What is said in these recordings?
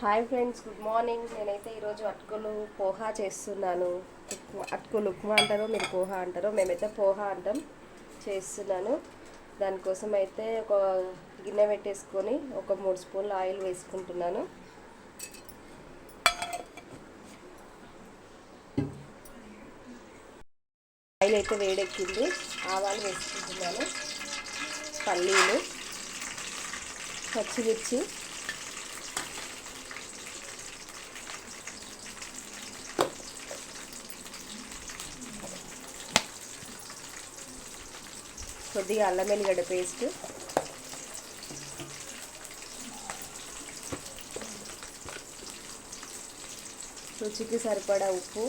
Hi friends, good morning. నేనైతే ఈరోజు అటుకులు పోహా చేస్తున్నాను. అటుకులు ఉప్మా అంటారో మీరు పోహా అంటారో, మేమైతే పోహా అంటాం. చేస్తున్నాను. దానికోసం అయితే ఒక గిన్నె పెట్టేసుకొని ఒక 3 స్పూన్లు ఆయిల్ వేసుకుంటున్నాను. ఆయిల్ అయితే వేడెక్కింది. ఆవాలు వేసుకుంటున్నాను, పల్లీలు, పచ్చిమిర్చి, కొద్దిగా అల్లం వెల్లిగడ్డ పేస్ట్, రుచికి సరిపడా ఉప్పు,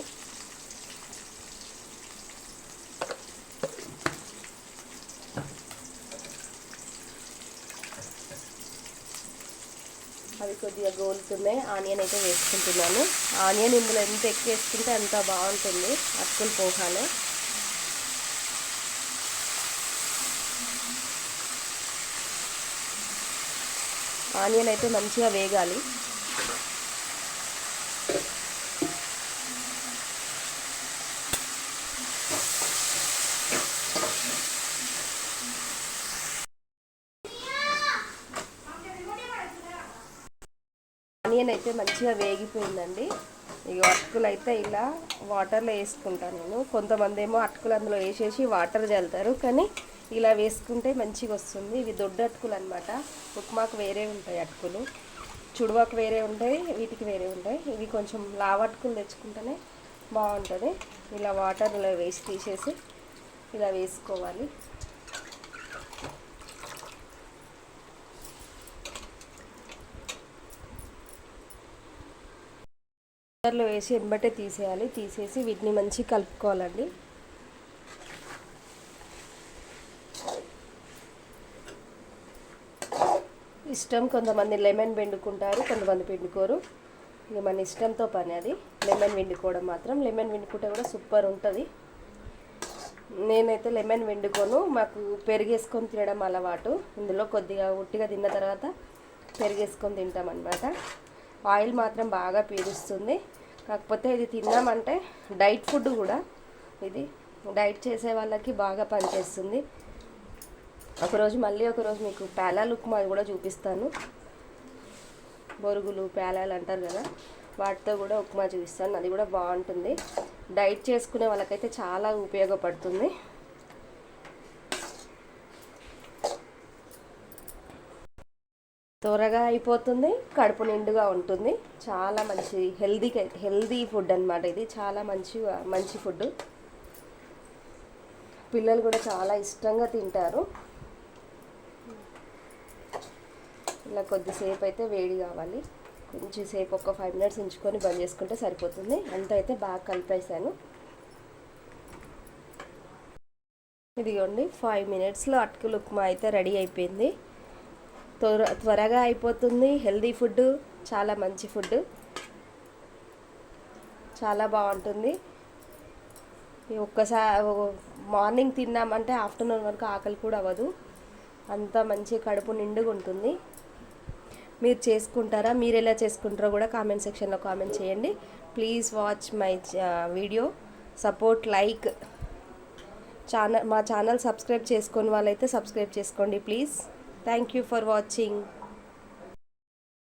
అవి కొద్దిగా గోలుతున్నాయి. ఆనియన్ అయితే వేసుకుంటున్నాను. ఆనియన్ ఇందులో ఎంత ఎక్కువ వేసుకుంటే అంత బాగుంటుంది అటుకులు పోహాలో. ఆనియన్ అయితే మంచిగా వేగాలి. ఆనియన్ అయితే మంచిగా వేగిపోయిందండి. ఇక అటుకులు అయితే ఇలా వాటర్లో వేసుకుంటాను నేను. కొంతమంది ఏమో అటుకులు అందులో వేసేసి వాటర్ చల్లుతారు, కానీ ఇలా వేసుకుంటే మంచిగా వస్తుంది. ఇవి దొడ్డు అటుకులు అనమాట. ఉప్మాకు వేరే ఉంటాయి అటుకులు, చుడువాకు వేరే ఉంటాయి, వీటికి వేరే ఉంటాయి. ఇవి కొంచెం లావటుకులు తెచ్చుకుంటేనే బాగుంటుంది. ఇలా వాటర్లో వేసి తీసేసి ఇలా వేసుకోవాలి. వాటర్లో వేసి ఎంబటే తీసేయాలి. తీసేసి వీటిని మంచిగా కలుపుకోవాలండి. ఇష్టం, కొంతమంది లెమన్ పిండుకుంటారు, కొంతమంది పిండుకోరు. ఇక మన ఇష్టంతో పని అది. లెమన్ పిండుకోవడం మాత్రం, లెమన్ పిండుకుంటే కూడా సూపర్ ఉంటుంది. నేనైతే లెమన్ పిండుకోను, మాకు పెరిగేసుకొని తినడం అలవాటు. ఇందులో కొద్దిగా ఉట్టిగా తిన్న తర్వాత పెరిగేసుకొని తింటామన్నమాట. ఆయిల్ మాత్రం బాగా పీలుస్తుంది. కాకపోతే ఇది తిన్నామంటే డైట్ ఫుడ్ కూడా, ఇది డైట్ చేసే వాళ్ళకి బాగా పనిచేస్తుంది. ఒకరోజు మీకు పేలాలు ఉప్మా కూడా చూపిస్తాను. బొరుగులు పేలాలు అంటారు కదా, వాటితో కూడా ఉప్మా చూపిస్తాను. అది కూడా బాగుంటుంది. డైట్ చేసుకునే వాళ్ళకైతే చాలా ఉపయోగపడుతుంది. త్వరగా అయిపోతుంది, కడుపు నిండుగా ఉంటుంది. చాలా మంచి హెల్దీ ఫుడ్ అనమాట. ఇది చాలా మంచి ఫుడ్. పిల్లలు కూడా చాలా ఇష్టంగా తింటారు. ఇలా కొద్దిసేపు అయితే వేడి కావాలి. కొంచెంసేపు ఒక 5 మినిట్స్ ఉంచుకొని బంద్ చేసుకుంటే సరిపోతుంది. అంత అయితే బాగా కలిపేసాను. ఇదిగోండి, 5 మినిట్స్లో అటుకులు ఉప్మా అయితే రెడీ అయిపోయింది. త్వరగా అయిపోతుంది. హెల్దీ ఫుడ్, చాలా మంచి ఫుడ్, చాలా బాగుంటుంది. ఒక్కసారి మార్నింగ్ తిన్నామంటే ఆఫ్టర్నూన్ వరకు ఆకలి కూడా అవ్వదు. అంత మంచి కడుపు నిండుగా ఉంటుంది. మీరు చేసుకుంటారా? మీరు ఎలా చేసుకుంటారో కూడా కామెంట్ సెక్షన్లో కామెంట్ చేయండి. Please watch my video, support, like. మా ఛానల్ సబ్స్క్రైబ్ చేసుకొని వాళ్ళైతే సబ్స్క్రైబ్ చేసుకోండి please. Thank you for watching.